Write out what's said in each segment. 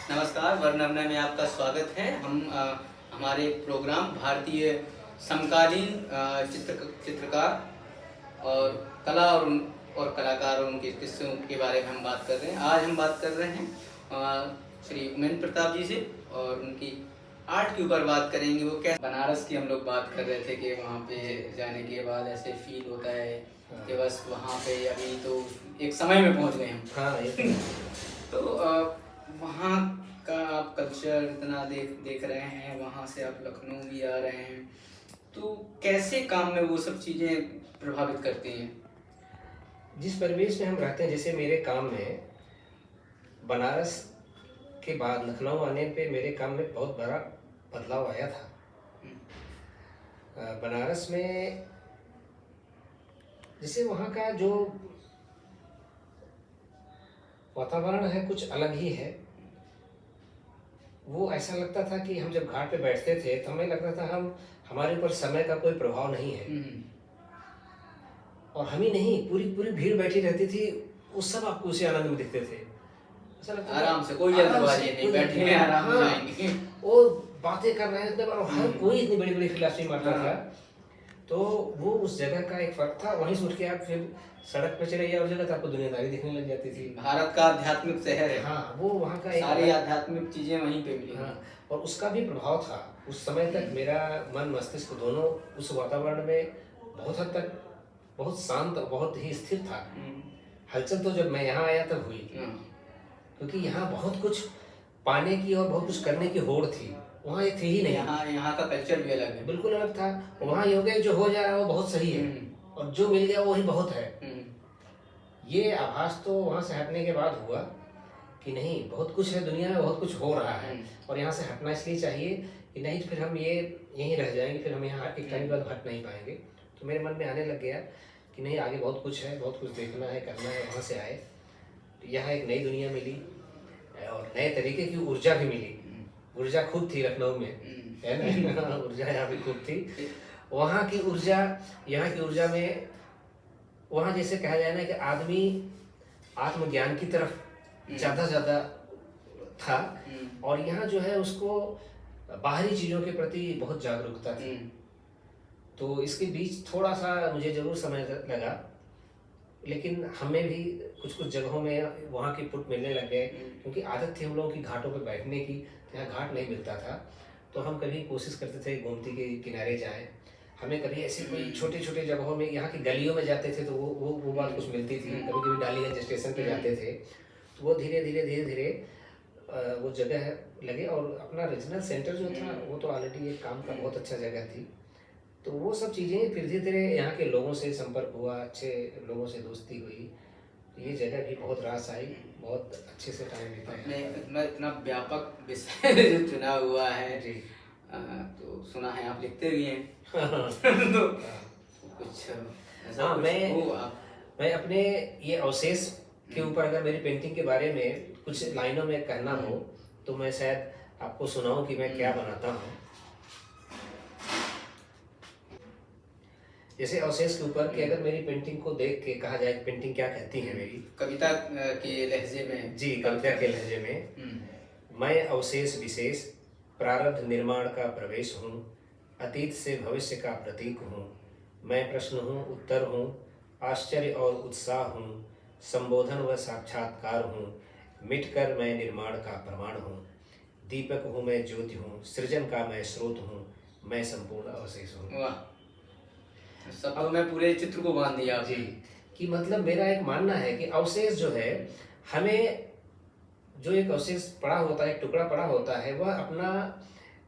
नमस्कार, वर्णमना में आपका स्वागत है। हमारे प्रोग्राम भारतीय समकालीन चित्रकार और कला और कलाकार और उनके किस्सों के बारे में हम बात कर रहे हैं। आज हम बात कर रहे हैं श्री उमेंद्र प्रताप जी से और उनकी आर्ट के ऊपर बात करेंगे। वो क्या बनारस की हम लोग बात कर रहे थे कि वहाँ पे जाने के बाद ऐसे फील होता है कि बस वहाँ पे अभी तो एक समय में पहुँच गए हम। हाँ ये तो वहाँ का आप कल्चर इतना देख रहे हैं, वहाँ से आप लखनऊ भी आ रहे हैं, तो कैसे काम में वो सब चीज़ें प्रभावित करती हैं? जिस परिवेश में हम रहते हैं, जैसे मेरे काम में बनारस के बाद लखनऊ आने पे मेरे काम में बहुत बड़ा बदलाव आया था। बनारस में जैसे वहाँ का जो वातावरण है कुछ अलग ही है। वो ऐसा लगता था कि हम जब घाट पे बैठते थे तो हमें लगता था हमारे ऊपर समय का कोई प्रभाव नहीं है, और हम ही नहीं, पूरी पूरी भीड़ बैठी रहती थी, वो सब आपको उसी आनंद में दिखते थे। ऐसा लगता आराम से, कोई जल्दबाजी नहीं, बैठे हैं आराम से जाएंगे। और बातें कर रहे हैं, और हर कोई इतनी बड़ी बड़ी फिलॉसफी मारता था। तो वो उस जगह का एक फर्क था। वहीं से उठ के आप फिर सड़क पे चले जाओ, उस जगह तो आपको दुनियादारी दिखने लग जाती थी। भारत का आध्यात्मिक शहर है। हाँ, वो वहाँ का सारी आध्यात्मिक चीजें वहीं पे मिली। हाँ, और उसका भी प्रभाव था। उस समय तक मेरा मन मस्तिष्क दोनों उस वातावरण में बहुत हद तक बहुत शांत और बहुत ही स्थिर था। हलचल तो जब मैं यहाँ आया तब हुई, क्योंकि यहाँ बहुत कुछ पाने की और बहुत कुछ करने की होड़ थी। वहाँ ये थी ही नहीं। यहाँ का कल्चर भी अलग है, बिल्कुल अलग था। वहाँ ये हो गया, जो हो जा रहा है वो बहुत सही है, और जो मिल गया वही बहुत है। ये आभास तो वहाँ से हटने के बाद हुआ कि नहीं, बहुत कुछ है दुनिया में, बहुत कुछ हो रहा है, और यहाँ से हटना इसलिए चाहिए कि नहीं तो फिर हम ये यहीं रह जाएंगे, फिर हम यहाँ एक टाइम बाद हट नहीं पाएंगे। तो मेरे मन में आने लग गया कि नहीं, आगे बहुत कुछ है, बहुत कुछ देखना है, करना है। वहाँ से आए तो यहाँ एक नई दुनिया मिली और नए तरीके की ऊर्जा भी मिली। ऊर्जा खूब थी लखनऊ में, है ना। ऊर्जा यहाँ भी खूब थी। वहाँ की ऊर्जा यहाँ की ऊर्जा में, वहाँ जैसे कहा जाए ना कि आदमी आत्मज्ञान की तरफ ज़्यादा था, और यहाँ जो है उसको बाहरी चीज़ों के प्रति बहुत जागरूकता थी। तो इसके बीच थोड़ा सा मुझे ज़रूर समय लगा, लेकिन हमें भी कुछ जगहों में वहाँ के पुट मिलने लग गए, क्योंकि आदत थी हम लोगों की घाटों पर बैठने की। यहाँ घाट नहीं मिलता था, तो हम कभी कोशिश करते थे गोमती के किनारे जाएं। हमें कभी ऐसे कोई छोटे छोटे जगहों में, यहाँ की गलियों में जाते थे तो वो बात कुछ मिलती थी। कभी कभी डालीगंज स्टेशन पे जाते थे, तो वो धीरे धीरे वो जगह लगे। और अपना रीजनल सेंटर जो था वो तो ऑलरेडी एक काम का बहुत अच्छा जगह थी। तो वो सब चीज़ें फिर धीरे धीरे यहाँ के लोगों से संपर्क हुआ, अच्छे लोगों से दोस्ती हुई। ये जगह भी बहुत रास आई, बहुत अच्छे से टाइम बिताया। इतना व्यापक विषय जो चुना हुआ है जी, तो सुना है आप लिखते भी हैं। तो कुछ हाँ, मैं अपने ये अवशेष के ऊपर अगर मेरी पेंटिंग के बारे में कुछ लाइनों में कहना हो तो मैं शायद आपको सुनाऊं कि मैं क्या बनाता हूँ। जैसे अवशेष के ऊपर कि अगर मेरी पेंटिंग को देख के कहा जाए पेंटिंग क्या कहती है मेरी, कविता के लहजे में। जी, कविता के लहजे में। मैं अवशेष विशेष प्रारब्ध निर्माण का प्रवेश हूँ, अतीत से भविष्य का प्रतीक हूँ। मैं प्रश्न हूँ, उत्तर हूँ, आश्चर्य और उत्साह हूँ, संबोधन व साक्षात्कार हूँ। मिटकर मैं निर्माण का प्रमाण हूँ, दीपक हूँ मैं, ज्योति हूँ, सृजन का मैं स्रोत हूँ, मैं संपूर्ण अवशेष हूँ। वाह, सब अब मैं पूरे चित्र को बांध दिया जी। कि मतलब मेरा एक मानना है कि अवशेष जो है, हमें जो एक अवशेष पड़ा होता है, एक टुकड़ा पड़ा होता है, वह अपना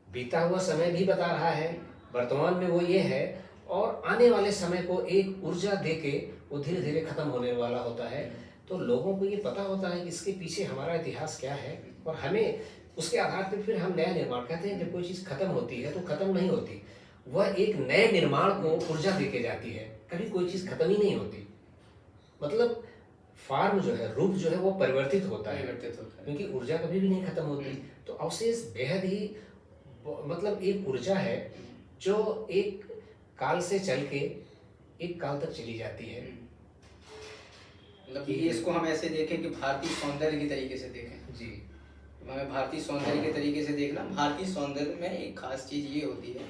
बीता हुआ समय भी बता रहा है, वर्तमान में वो ये है, और आने वाले समय को एक ऊर्जा देके वो धीरे धीरे खत्म होने वाला होता है। तो लोगों को ये पता होता है कि इसके पीछे हमारा इतिहास क्या है, और हमें उसके आधार पर फिर हम नया निर्माण कहते हैं। जब कोई चीज़ खत्म होती है तो खत्म नहीं होती, वह एक नए निर्माण को ऊर्जा देके जाती है। कभी कोई चीज़ खत्म ही नहीं होती। मतलब फॉर्म जो है, रूप जो है, वो परिवर्तित होता है, क्योंकि ऊर्जा कभी भी नहीं खत्म होती। तो अवशेष बेहद ही मतलब एक ऊर्जा है जो एक काल से चल के एक काल तक चली जाती है। मतलब ये इसको हम ऐसे देखें कि भारतीय सौंदर्य की तरीके से देखें। जी, हमें भारतीय सौंदर्य के तरीके से देखना। भारतीय सौंदर्य में एक खास चीज ये होती है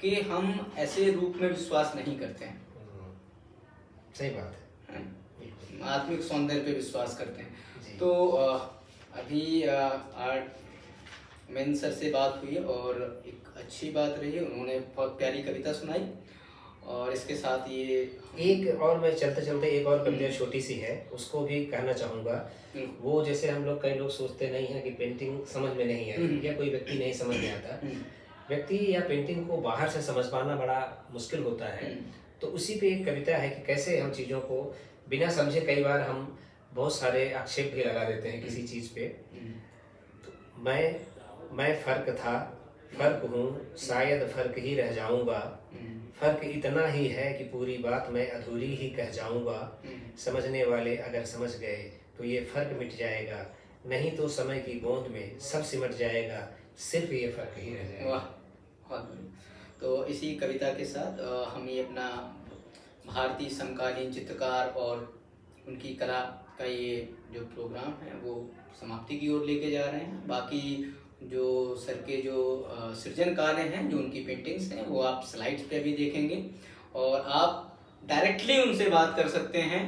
कि हम ऐसे रूप में विश्वास नहीं करते हैं। सही बात है। आत्मिक सौंदर्य पे विश्वास करते हैं। तो अभी मेन सर से बात हुई और एक अच्छी बात रही, उन्होंने बहुत प्यारी कविता सुनाई। और इसके साथ ये एक और मैं चलते चलते एक और कविता छोटी सी है, उसको भी कहना चाहूँगा। वो जैसे हम लोग, कई लोग सोचते नहीं हैं कि पेंटिंग समझ में नहीं है या कोई व्यक्ति नहीं समझ में आता, व्यक्ति या पेंटिंग को बाहर से समझ पाना बड़ा मुश्किल होता है। तो उसी पे एक कविता है कि कैसे हम चीज़ों को बिना समझे, कई बार हम बहुत सारे आक्षेप भी लगा देते हैं किसी चीज़ पे। तो मैं फ़र्क था, फ़र्क हूँ, शायद फ़र्क ही रह जाऊँगा। फ़र्क इतना ही है कि पूरी बात मैं अधूरी ही कह जाऊँगा। समझने वाले अगर समझ गए तो ये फ़र्क मिट जाएगा, नहीं तो समय की गोंद में सब सिमट जाएगा, सिर्फ ये फ़र्क ही रह जाएगा। वाह, बहुत बढ़िया। तो इसी कविता के साथ हम ये अपना भारतीय समकालीन चित्रकार और उनकी कला का ये जो प्रोग्राम है वो समाप्ति की ओर लेके जा रहे हैं। बाकी जो सर के जो सृजन कार्य हैं, जो उनकी पेंटिंग्स हैं, वो आप स्लाइड्स पे भी देखेंगे और आप डायरेक्टली उनसे बात कर सकते हैं,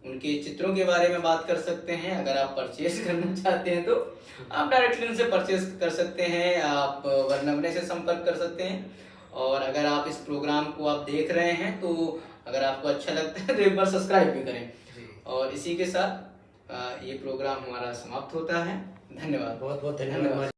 उनके चित्रों के बारे में बात कर सकते हैं। अगर आप परचेज करना चाहते हैं तो आप डायरेक्टली उनसे परचेज कर सकते हैं, आप वर्णमने से संपर्क कर सकते हैं। और अगर आप इस प्रोग्राम को आप देख रहे हैं तो अगर आपको अच्छा लगता है तो एक बार सब्सक्राइब भी करें। और इसी के साथ ये प्रोग्राम हमारा समाप्त होता है। धन्यवाद। बहुत बहुत धन्यवाद।